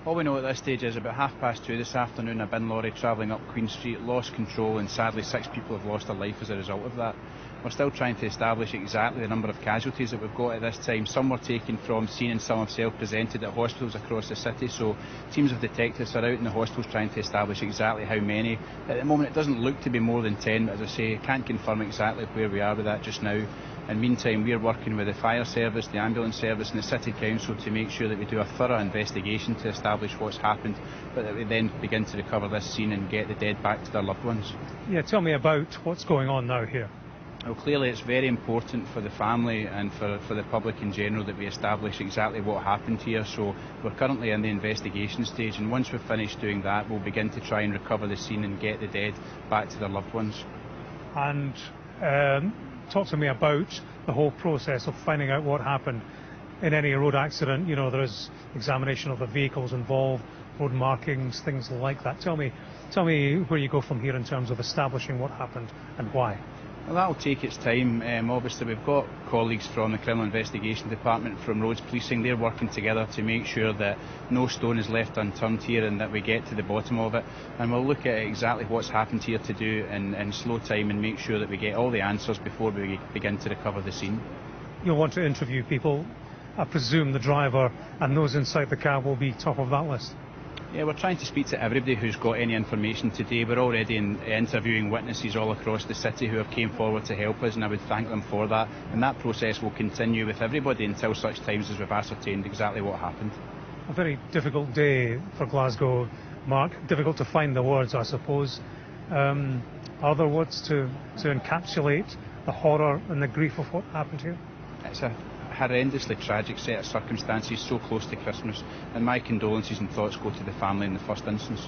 All we know at this stage is about 2:30 this afternoon, a bin lorry travelling up Queen Street lost control, and sadly 6 people have lost their life as a result of that. We're still trying to establish exactly the number of casualties that we've got at this time. Some were taken from scene and some have self-presented at hospitals across the city, so teams of detectives are out in the hospitals trying to establish exactly how many. At the moment it doesn't look to be more than 10, but as I say, I can't confirm exactly where we are with that just now. In the meantime, we're working with the fire service, the ambulance service and the City Council to make sure that we do a thorough investigation to establish what's happened, but that we then begin to recover this scene and get the dead back to their loved ones. Yeah, tell me about what's going on now here. Well, clearly it's very important for the family and for the public in general that we establish exactly what happened here. So we're currently in the investigation stage, and once we've finished doing that, we'll begin to try and recover the scene and get the dead back to their loved ones. And talk to me about the whole process of finding out what happened. In any road accident, you know, there is examination of the vehicles involved, road markings, things like that. Tell me where you go from here in terms of establishing what happened and why. Well, that'll take its time. Obviously, we've got colleagues from the Criminal Investigation Department, from Roads Policing. They're working together to make sure that no stone is left unturned here and that we get to the bottom of it. And we'll look at exactly what's happened here to do in slow time and make sure that we get all the answers before we begin to recover the scene. You'll want to interview people. I presume the driver and those inside the cab will be top of that list. Yeah, we're trying to speak to everybody who's got any information today. We're already interviewing witnesses all across the city who have came forward to help us, and I would thank them for that. And that process will continue with everybody until such times as we've ascertained exactly what happened. A very difficult day for Glasgow, Mark. Difficult to find the words, I suppose. Are there words to encapsulate the horror and the grief of what happened here? It's a horrendously tragic set of circumstances so close to Christmas, and my condolences and thoughts go to the family in the first instance.